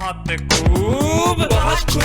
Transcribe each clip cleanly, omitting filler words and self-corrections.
बहुत खूब, बहुत खूब।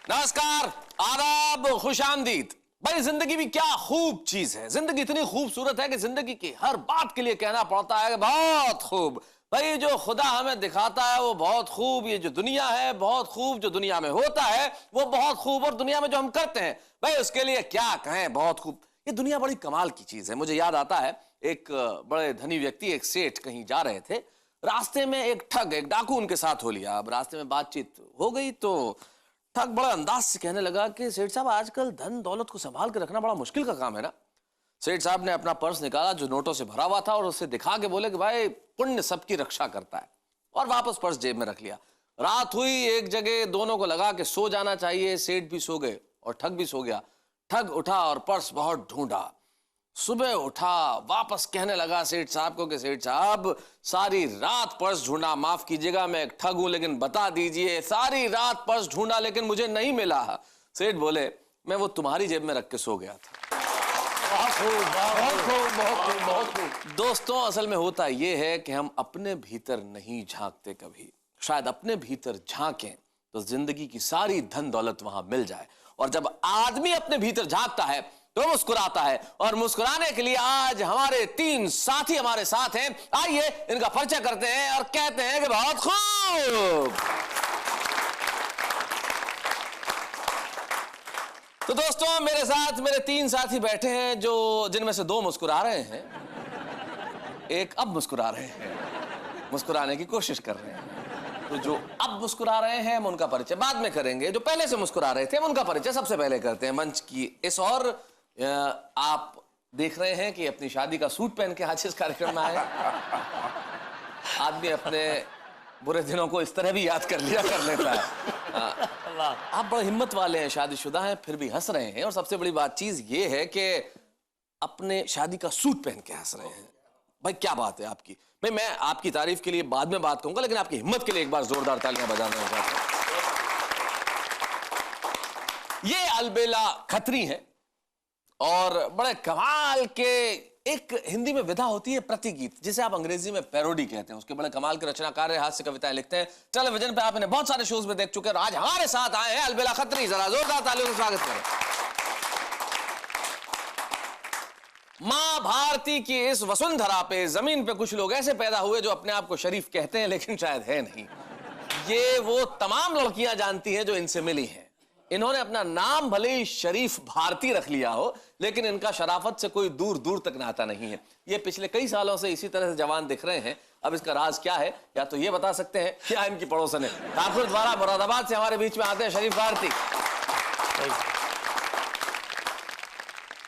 नमस्कार, आदाब, खुशामदीद। भाई जिंदगी भी क्या खूब चीज है। जिंदगी इतनी खूबसूरत है कि जिंदगी की हर बात के लिए कहना पड़ता है कि बहुत खूब। भाई जो खुदा हमें दिखाता है वो बहुत खूब, ये जो दुनिया है बहुत खूब, जो दुनिया में होता है वो बहुत खूब, और दुनिया में जो हम करते हैं भाई उसके लिए क्या कहें, बहुत खूब। ये दुनिया बड़ी कमाल की चीज है। मुझे याद आता है एक बड़े धनी व्यक्ति, एक सेठ कहीं जा रहे थे। रास्ते में एक ठग, एक डाकू उनके साथ हो लिया। अब रास्ते में बातचीत हो गई तो ठग बड़ा अंदाज से कहने लगा कि सेठ साहब आजकल धन दौलत को संभाल के रखना बड़ा मुश्किल का काम है ना। सेठ साहब ने अपना पर्स निकाला जो नोटों से भरा हुआ था और उसे दिखा के बोले कि भाई पुण्य सबकी रक्षा करता है, और वापस पर्स जेब में रख लिया। रात हुई, एक जगह दोनों को लगा कि सो जाना चाहिए। सेठ भी सो गए और ठग भी सो गया। ठग उठा और पर्स बहुत ढूंढा। सुबह उठा, वापस कहने लगा सेठ साहब को कि सेठ साहब सारी रात पर्स ढूंढा, माफ कीजिएगा मैं एक ठग हूं लेकिन बता दीजिए सारी रात पर्स ढूंढा लेकिन मुझे नहीं मिला। सेठ बोले मैं वो तुम्हारी जेब में रख के सो गया था। बहुत खूब, बहुत खूब, बहुत खूब, बहुत खूब। दोस्तों असल में होता यह है कि हम अपने भीतर नहीं झांकते कभी। शायद अपने भीतर झांकें तो जिंदगी की सारी धन दौलत वहां मिल जाए। और जब आदमी अपने भीतर झांकता है तो मुस्कुराता है। और मुस्कुराने के लिए आज हमारे तीन साथी हमारे साथ हैं। आइए इनका परिचय करते हैं और कहते हैं कि बहुत खूब। तो दोस्तों मेरे साथ मेरे तीन साथी बैठे हैं जो जिनमें से दो मुस्कुरा रहे हैं, एक अब मुस्कुरा रहे हैं, मुस्कुराने की कोशिश कर रहे हैं। तो जो अब मुस्कुरा रहे हैं हम उनका परिचय बाद में करेंगे, जो पहले से मुस्कुरा रहे थे हम उनका परिचय सबसे पहले करते हैं। मंच की इस और आप देख रहे हैं कि अपनी शादी का सूट पहन के आज इस कार्यक्रम में आए। आदमी अपने बुरे दिनों को इस तरह भी याद कर लिया कर लेता है। आप बड़े हिम्मत वाले हैं, शादीशुदा हैं फिर भी हंस रहे हैं। और सबसे बड़ी बात चीज ये है कि अपने शादी का सूट पहन के हंस रहे हैं। भाई क्या बात है आपकी। भाई मैं आपकी तारीफ के लिए बाद में बात कहूंगा, लेकिन आपकी हिम्मत के लिए एक बार जोरदार तालियां बजाना चाहता हूं। ये अलबेला खत्री है और बड़े कमाल के एक हिंदी में विधा होती है प्रतिगीत, जिसे आप अंग्रेजी में पैरोडी कहते हैं। उसके बड़े कमाल के रचनाकार हैं, हास्य कविताएं लिखते हैं। टेलीविजन पे आप इन्हें बहुत सारे शोज में देख चुके हैं और आज हमारे साथ आए हैं अलबेला खत्री। जरा जोरदार तालियों से स्वागत करें। मां भारती की इस वसुंधरा पे, जमीन पे कुछ लोग ऐसे पैदा हुए जो अपने आप को शरीफ कहते हैं लेकिन शायद है नहीं। ये वो तमाम लड़कियां जानती हैं जो इनसे मिली हैं। इन्होंने अपना नाम भले ही शरीफ भारती रख लिया हो लेकिन इनका शराफत से कोई दूर दूर तक नाता नहीं है। ये पिछले कई सालों से इसी तरह से जवान दिख रहे हैं। अब इसका राज क्या है या तो ये बता सकते हैं क्या इनकी पड़ोसन है। ठाकुर द्वारा मुरादाबाद से हमारे बीच में आते हैं शरीफ भारती।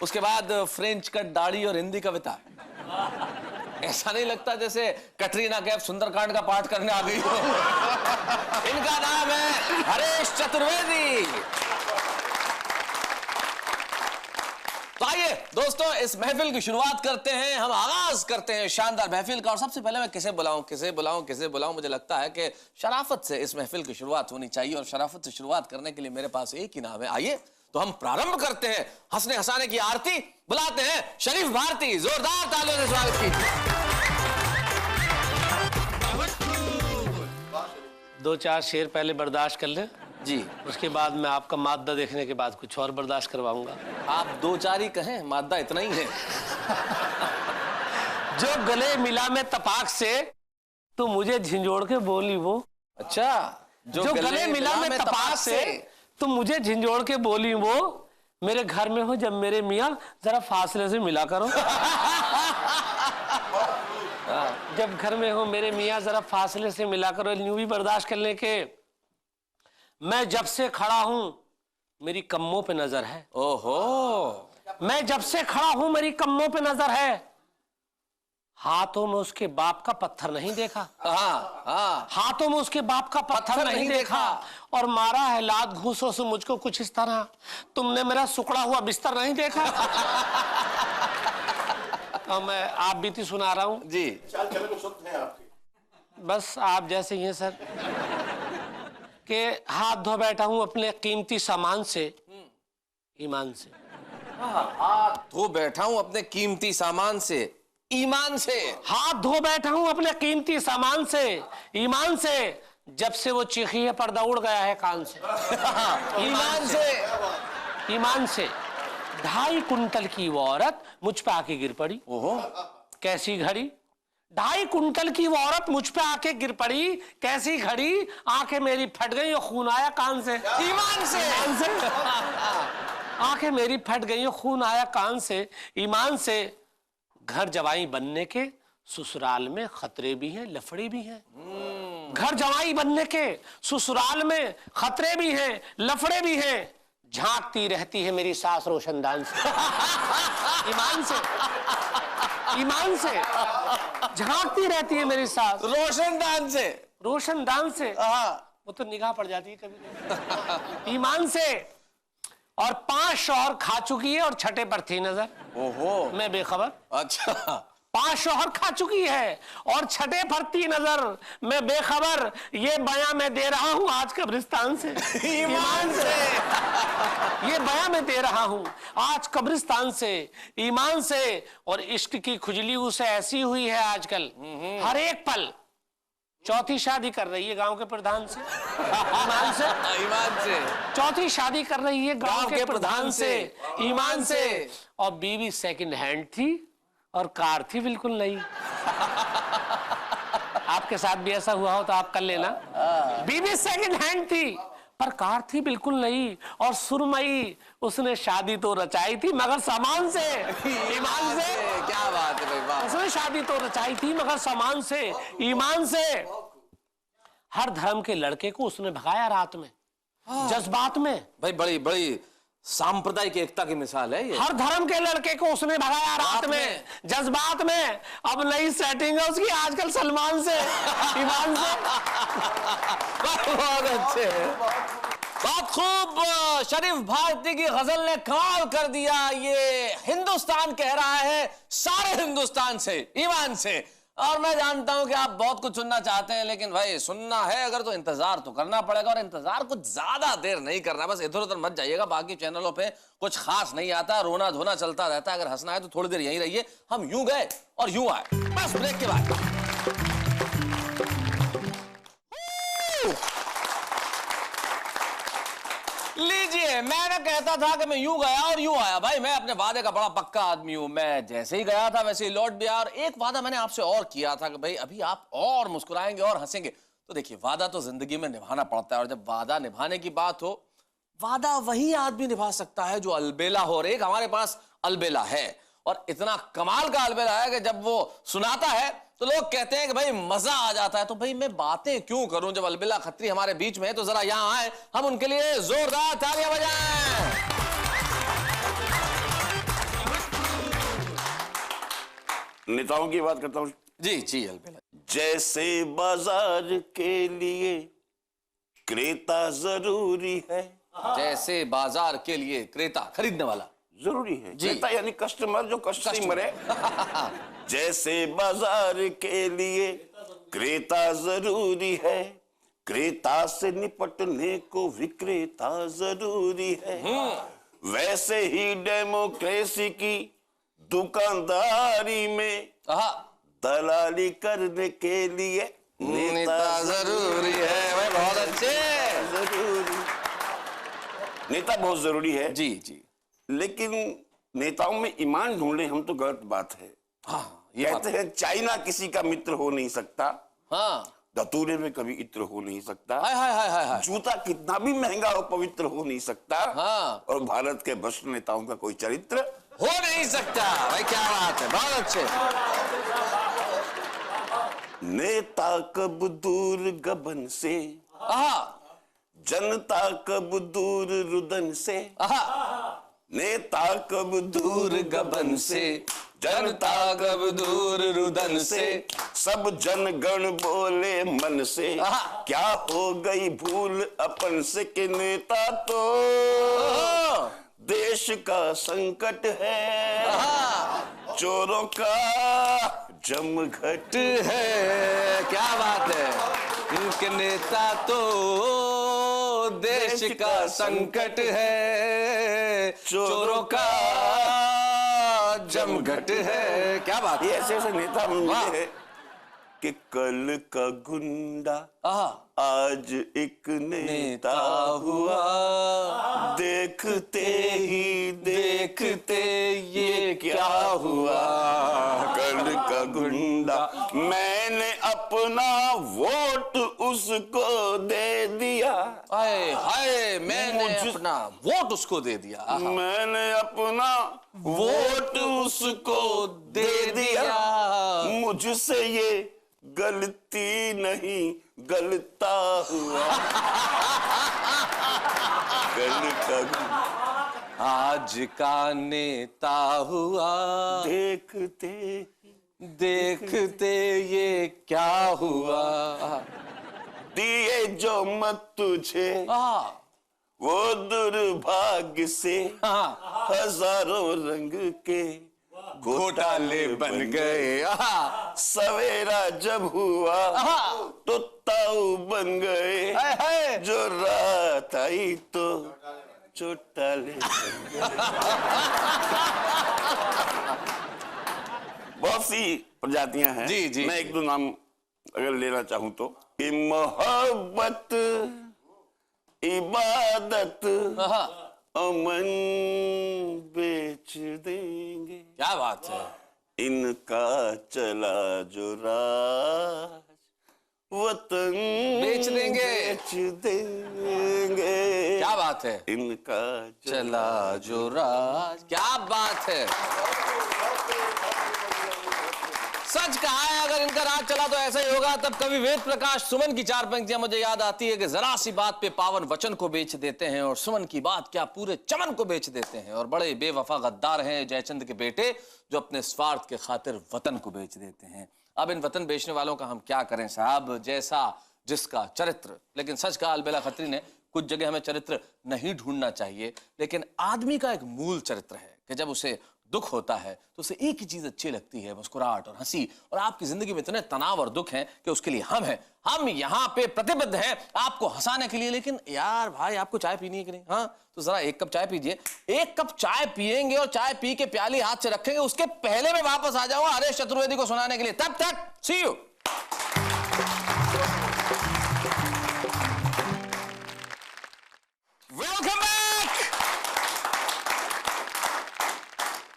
उसके बाद फ्रेंच कट दाढ़ी और हिंदी कविता। ऐसा नहीं लगता जैसे कटरीना कैफ सुंदरकांड का पाठ करने आ गई हो। इनका नाम है हरीश चतुर्वेदी। तो आइए दोस्तों इस महफिल की शुरुआत करते हैं। हम आगाज करते हैं शानदार महफिल का। और सबसे पहले मैं किसे बुलाऊं किसे बुलाऊं किसे बुलाऊं। मुझे लगता है कि शराफत से इस महफिल की शुरुआत होनी चाहिए और शराफत से शुरुआत करने के लिए मेरे पास एक ही नाम है। आइए तो हम प्रारंभ करते हैं हंसने हंसाने की आरती। बुलाते हैं शरीफ भारती। जोरदार तालियों से स्वागत कीजिए। दो चार शेर पहले बर्दाश्त कर ले जी, उसके बाद मैं आपका मादा देखने के बाद कुछ और बर्दाश्त करवाऊंगा। आप दो चार ही कहें, मादा इतना ही है। जो गले मिला में तपाक से तो मुझे झिंझोड़ के बोली वो। अच्छा, जो गले मिला में तपाक से तो मुझे झिंझोड़ के बोली वो। मेरे घर में हो जब मेरे मियाँ जरा फासले से मिला करो। जब घर में हो मेरे मियाँ जरा फासले से मिला करो। यूं भी बर्दाश्त करने के मैं जब से खड़ा हूं मेरी कम्मों पे नजर है। ओहो, मैं जब से खड़ा हूं मेरी कम्मों पे नजर है। हाथों में उसके बाप का पत्थर नहीं देखा। हाथों में उसके बाप का पत्थर नहीं देखा। और मारा है लात घूसों से मुझको कुछ इस तरह, तुमने मेरा सुकड़ा हुआ बिस्तर नहीं देखा। और मैं आप बीती सुना रहा हूं जी। बस आप जैसे ही हैं सर के हाथ धो बैठा हूं अपने कीमती सामान से। ईमान से। हाथ धो बैठा हूं अपने कीमती सामान से, ईमान से। हाथ धो बैठा हूं अपने कीमती सामान से, ईमान से। जब से वो चीखी है पर्दा उड़ गया है कान से। ईमान से। ईमान से। 2.5 कुंटल की वो औरत मुझ पे आके गिर पड़ी। ओहो, कैसी घड़ी? 2.5 कुंटल की वो औरत मुझ पे आके गिर पड़ी। कैसी घड़ी? आंखें मेरी फट गई और खून आया कान से। ईमान से। आंखें मेरी फट गई और खून आया कान से, ईमान से। घर जवाई बनने के ससुराल में खतरे भी हैं, लफड़े भी हैं। घर जवाई बनने के ससुराल में खतरे भी हैं, लफड़े भी हैं। झांकती रहती है मेरी सास रोशनदान से। ईमान से। ईमान से झांकती रहती है मेरी सास रोशनदान से। रोशनदान से। वो तो निगाह पड़ जाती है कभी। ईमान से। और 5 शौहर खा चुकी है और छठे पर थी नजर। ओहो, मैं बेखबर। अच्छा। 5 शौहर खा चुकी है और छठे पर थी नजर, मैं बेखबर। ये बयां मैं दे रहा हूं आज कब्रिस्तान से। ईमान से। ये बयां मैं दे रहा हूं आज कब्रिस्तान से, ईमान से। और इश्क की खुजली उसे ऐसी हुई है आजकल, हर एक पल। चौथी शादी कर रही है गांव के प्रधान से। ईमान से। ईमान से। चौथी शादी कर रही है गांव के प्रधान से, ईमान से। और बीवी सेकंड हैंड थी और कार थी बिल्कुल नई। आपके साथ भी ऐसा हुआ हो तो आप कर लेना। बीवी सेकंड हैंड थी पर कार थी बिल्कुल नई और सुरमई। उसने शादी तो रचाई थी मगर सामान से। ईमान से। क्या बात है भाई, वाह। उसने शादी तो रचाई थी मगर सामान से, ईमान से। हर धर्म के लड़के को उसने भगाया रात में, जज्बात में। भाई बड़ी बड़ी सांप्रदायिक एकता की मिसाल है ये। हर धर्म के लड़के को उसने भगाया रात में, जज्बात में। अब नई सेटिंग है उसकी आजकल सलमान से, ईमान से। बहुत अच्छे। बहुत खूब। शरीफ भारती की गजल ने कमाल कर दिया। ये हिंदुस्तान कह रहा है सारे हिंदुस्तान से, ईमान से। और मैं जानता हूं कि आप बहुत कुछ सुनना चाहते हैं, लेकिन भाई सुनना है अगर तो इंतजार तो करना पड़ेगा। और इंतजार कुछ ज्यादा देर नहीं करना, बस इधर उधर मत जाइएगा। बाकी चैनलों पे कुछ खास नहीं आता, रोना धोना चलता रहता है। अगर हंसना है तो थोड़ी देर यहीं रहिए। हम यूं गए और यूं आए, बस ब्रेक के बाद। लीजिए, मैंने कहता था कि मैं यूं गया और यूं आया। भाई मैं अपने वादे का बड़ा पक्का आदमी हूं। मैं जैसे ही गया था वैसे ही लौट भी आया। और एक वादा मैंने आपसे और किया था कि भाई अभी आप और मुस्कुराएंगे और हंसेंगे। तो देखिए, वादा तो जिंदगी में निभाना पड़ता है। और जब वादा निभाने की बात हो, वादा वही आदमी निभा सकता है जो अलबेला हो। और एक हमारे पास अलबेला है, और इतना कमाल का अलबेला है कि जब वो सुनाता है तो लोग कहते हैं कि भाई मजा आ जाता है। तो भाई मैं बातें क्यों करूं, जब अलबेला खत्री हमारे बीच में है तो जरा यहां आए, हम उनके लिए जोरदार तालियां बजाएं। नेताओं की बात करता हूं। जी जी अलबेला। जैसे बाजार के लिए क्रेता जरूरी है। जैसे बाजार के लिए क्रेता, खरीदने वाला जरूरी है। जी। क्रेता यानी कस्टमर, जो कस्टमर है। जैसे बाजार के लिए क्रेता जरूरी है, क्रेता से निपटने को विक्रेता जरूरी है। वैसे ही डेमोक्रेसी की दुकानदारी में दलाली करने के लिए नेता जरूरी है। भाई बहुत अच्छे। जरूरी, नेता बहुत जरूरी है। जी जी। लेकिन नेताओं में ईमान ढूंढे हम तो गलत बात है। कहते हैं चाइना किसी का मित्र हो नहीं सकता, धतूरे में कभी इत्र हो नहीं सकता। हाय हाय हाय हाय। जूता कितना भी महंगा हो पवित्र हो नहीं सकता। और भारत के भ्रष्ट नेताओं का कोई चरित्र हो नहीं सकता। भाई क्या बात है, बहुत अच्छे। नेता कब दूर गबन से, जनता कब दूर रुदन से। नेता कब दूर गबन से, जनता कब दूर रुदन से। सब जनगण बोले मन से, क्या हो गई भूल अपन से कि नेता तो देश का संकट है, चोरों का जमघट है। क्या बात है, इनके नेता तो देश का संकट है, चोरों का जमघट है। क्या बात ये है। ऐसे ऐसे नेता वाह। मिले हैं कि कल का गुंडा आज एक नेता हुआ, देखते ही देखते ये क्या हुआ। कल का गुंडा मैंने अपना वोट उसको दे दिया, हाय हाय, मैंने अपना वोट उसको दे दिया। मैंने अपना वोट उसको दे दिया, मुझसे ये गलती नहीं गलता हुआ। कल का आज का नेता हुआ, देखते देखते ये क्या हुआ। दिए जो मत तुझे वो दुर्भाग्य से हजारों रंग के घोटाले बन गए। सवेरा जब हुआ तो ताऊ बन गए, जो रात आई तो चौटाले बन गए। बहुत सी प्रजातियां हैं। जी, जी, मैं एक दो नाम अगर लेना चाहूं तो, कि मोहब्बत, इबादत, अमन बेच देंगे। क्या बात है। इनका चला जो राज, वतन बेच देंगे। बेच देंगे। क्या बात है। इनका चला जो राज। क्या बात है। सच कहा है, अगर इनका राज चला तो ऐसा ही होगा। तब कवि वेद प्रकाश सुमन की चार पंक्तियां मुझे याद आती है कि जरा सी बात पे पावन वचन को बेच देते हैं, और सुमन की बात क्या पूरे चमन को बेच देते हैं। और बड़े बेवफा गद्दार हैं जयचंद के बेटे, जो अपने स्वार्थ के खातिर वतन को बेच देते हैं। अब इन वतन बेचने वालों का हम क्या करें साहब, जैसा जिसका चरित्र। लेकिन सच कहा अलबेला खत्री ने, कुछ जगह हमें चरित्र नहीं ढूंढना चाहिए, लेकिन आदमी का एक मूल चरित्र है कि जब उसे दुख होता है तो उसे एक ही चीज अच्छी लगती है, मुस्कुराहट और हंसी। और आपकी जिंदगी में इतने तनाव और दुख हैं कि उसके लिए हम हैं, हम यहाँ पे प्रतिबद्ध हैं आपको हंसाने के लिए। लेकिन यार भाई, आपको चाय पीनी है कि नहीं? हाँ, तो जरा एक कप चाय पीजिए। एक कप चाय पियेंगे और चाय पी के प्याली हाथ से रखेंगे, उसके पहले मैं वापस आ जाऊंगा हरेश चतुर्वेदी को सुनाने के लिए। तब तक सी यू। Welcome back.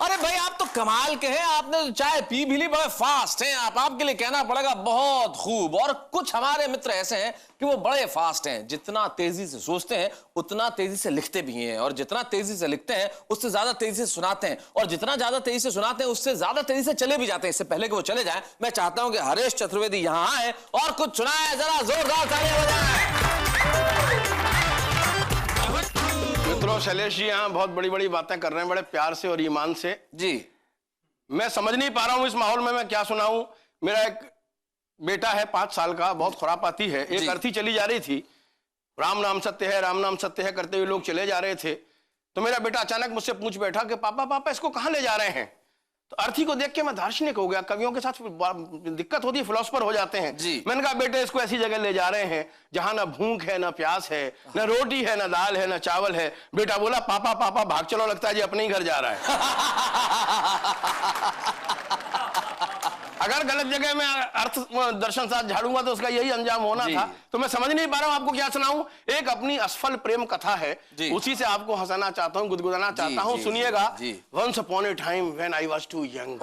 अरे भाई, आप तो कमाल के हैं, आपने तो चाय पी भी ली, बड़े फास्ट हैं आप। आपके लिए कहना पड़ेगा बहुत खूब। और कुछ हमारे मित्र ऐसे हैं कि वो बड़े फास्ट हैं, जितना तेजी से सोचते हैं उतना तेजी से लिखते भी हैं, और जितना तेजी से लिखते हैं उससे ज्यादा तेजी से सुनाते हैं, और जितना ज्यादा तेजी से सुनाते हैं उससे ज्यादा तेजी से चले भी जाते हैं। इससे पहले कि वो चले जाएं, मैं चाहता हूं कि हरेश चतुर्वेदी यहां आए और कुछ सुनाए। जरा जोरदार तालियां बजाएं। मित्रों, शैलेश जी यहाँ बहुत बड़ी बड़ी बातें कर रहे हैं, बड़े प्यार से और ईमान से। जी, मैं समझ नहीं पा रहा हूँ इस माहौल में मैं क्या सुनाऊं। मेरा एक बेटा है 5 साल का, बहुत खुरापाती है। एक अर्थी चली जा रही थी, राम नाम सत्य है, राम नाम सत्य है करते हुए लोग चले जा रहे थे। तो मेरा बेटा अचानक मुझसे पूछ बैठा कि पापा पापा इसको कहाँ ले जा रहे हैं। तो अर्थी को देख के मैं दार्शनिक हो गया। कवियों के साथ दिक्कत होती है, फिलोसफर हो जाते हैं। मैंने कहा बेटे इसको ऐसी जगह ले जा रहे हैं जहां ना भूख है, ना प्यास है, ना रोटी है, ना दाल है, ना चावल है। बेटा बोला पापा पापा भाग चलो, लगता है जी अपने ही घर जा रहा है। अगर गलत जगह में अर्थ दर्शन साथ झाड़ूंगा तो उसका यही अंजाम होना था। तो मैं समझ नहीं पा रहा हूं आपको क्या सुनाऊं। एक अपनी असफल प्रेम कथा है, उसी से आपको हंसाना चाहता हूं, गुदगुदाना चाहता हूं। सुनिएगा। Once upon a time when I was too young।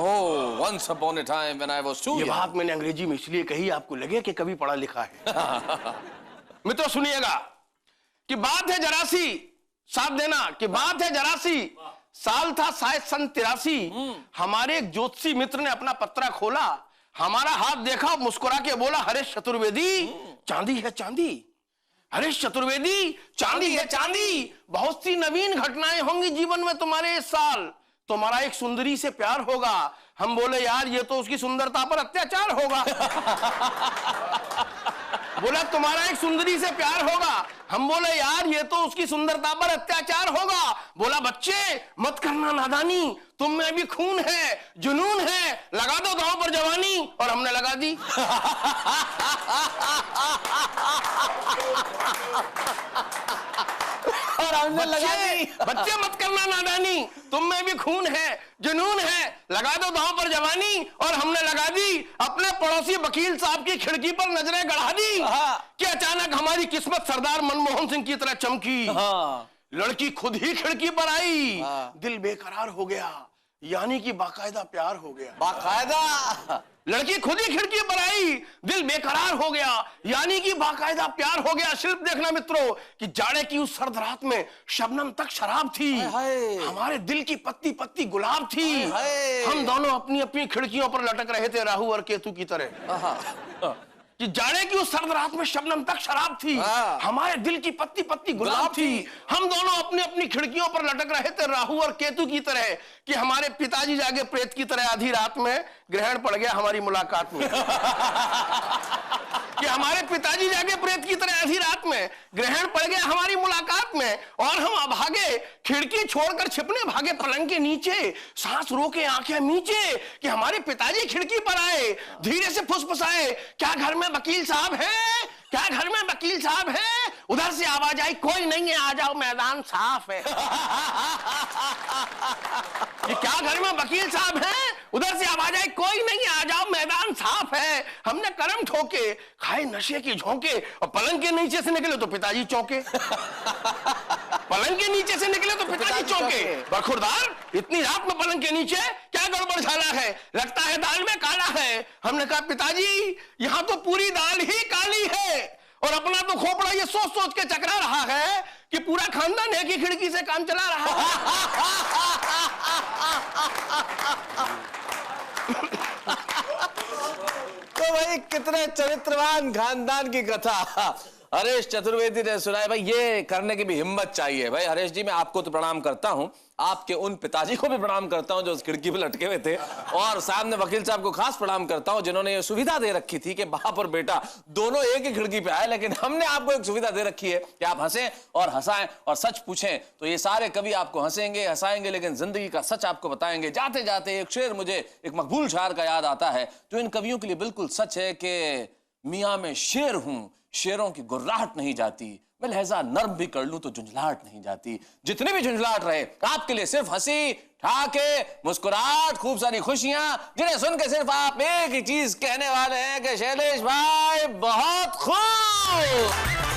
once upon a time when I was too young। ये बात मैंने अंग्रेजी में इसलिए कही आपको लगे कि कभी पढ़ा लिखा है। मित्रों सुनिएगा कि बात है जरा सी, साथ देना कि बात है जरा सी। साल था शायद सन 83। हमारे एक ज्योतिषी मित्र ने अपना पत्रा खोला, हमारा हाथ देखा, मुस्कुरा के बोला हरेश चतुर्वेदी चांदी है चांदी। हरेश चतुर्वेदी चांदी है चांदी। बहुत सी नवीन घटनाएं होंगी जीवन में तुम्हारे इस साल। तुम्हारा एक सुंदरी से प्यार होगा। हम बोले यार ये तो उसकी सुंदरता पर अत्याचार होगा। बोला तुम्हारा एक सुंदरी से प्यार होगा। हम बोले यार ये तो उसकी सुंदरता पर अत्याचार होगा। बोला बच्चे मत करना नादानी, तुम में भी खून है, जुनून है, लगा दो दांव पर जवानी। और हमने लगा दी। और हमने लगा दी। बच्चे मत करना नादानी, तुम में भी खून है, जुनून है, लगा दो दांव पर जवानी। और हमने लगा दी अपने पड़ोसी वकील साहब की खिड़की पर नजरें गड़ा दी कि अचानक हमारी किस्मत सरदार मनमोहन सिंह की तरह चमकी। लड़की खुद ही खिड़की पर आई, दिल बेकरार हो गया, यानी कि बाकायदा प्यार हो गया। बाकायदा लड़की खुद ही खिड़की पर आई, दिल बेकरार हो गया, यानी कि बाकायदा प्यार हो गया। शिल्प देखना मित्रों कि जाड़े की उस सर्द रात में शबनम तक शराब थी, हमारे दिल की पत्ती पत्ती गुलाब थी। हम दोनों अपनी अपनी खिड़कियों पर लटक रहे थे राहु और केतु की तरह। कि जाड़े की उस सर्द रात में शबनम तक शराब थी, हमारे दिल की पत्ती पत्ती गुलाब थी। हम दोनों अपनी अपनी खिड़कियों पर लटक रहे थे राहु और केतु की तरह। कि हमारे पिताजी जागे प्रेत की तरह आधी रात में, ग्रहण पड़ गया हमारी मुलाकात में। कि हमारे पिताजी जागे प्रेत की तरह आधी रात में, ग्रहण पड़ गया हमारी मुलाकात में। और हम अभागे खिड़की छोड़कर छिपने भागे पलंग के नीचे, सांस रोके आंखें नीचे। कि हमारे पिताजी खिड़की पर आए, धीरे से फुसफुसाए, क्या घर में वकील साहब है? क्या घर में वकील साहब है? उधर से आवाज आई, कोई नहीं है, आ जाओ मैदान साफ है। कि क्या घर में वकील साहब हैं? उधर से आवाज आई, कोई नहीं है, आ जाओ मैदान साफ है। हमने करम ठोके, खाए नशे की झोंके, और पलंग के नीचे से निकले तो पिताजी चौंके। पलंग के नीचे से निकले तो पिताजी चौंके। बखुरदार, इतनी रात में पलंग के नीचे क्या गड़बड़ झाला है? लगता है दाल में काला है। हमने कहा, पिताजी यहाँ तो पूरी दाल ही काली है। और अपना तो खोपड़ा ये सोच सोच के चकरा रहा है कि पूरा खानदान एक ही खिड़की से काम चला रहा है। तो भाई कितने चरित्रवान खानदान की कथा हरेश चतुर्वेदी ने सुनाई। भाई ये करने की भी हिम्मत चाहिए। भाई हरेश जी, मैं आपको तो प्रणाम करता हूं, आपके उन पिताजी को भी प्रणाम करता हूं जो उस खिड़की पे लटके हुए थे, और सामने वकील साहब को खास प्रणाम करता हूं जिन्होंने ये सुविधा दे रखी थी कि बाप और बेटा दोनों एक ही खिड़की पे आए। लेकिन हमने आपको एक सुविधा दे रखी है कि आप हंसें और हंसाएं और सच पूछें। तो ये सारे कवि आपको हंसेंगे हंसाएंगे, लेकिन जिंदगी का सच आपको बताएंगे। जाते जाते एक शेर, मुझे एक मकबूल शायर का याद आता है जो इन कवियों के लिए बिल्कुल सच है कि मियां मैं शेर हूं, शेरों की गुर्राहट नहीं जाती, मैं लहजा नर्म भी कर लूं तो झुंझलाहट नहीं जाती। जितनी भी झुंझलाहट रहे, आपके लिए सिर्फ हंसी, ठाके, मुस्कुराहट, खूब सारी खुशियां, जिन्हें सुन के सिर्फ आप एक ही चीज कहने वाले हैं कि शैलेश भाई बहुत खूब।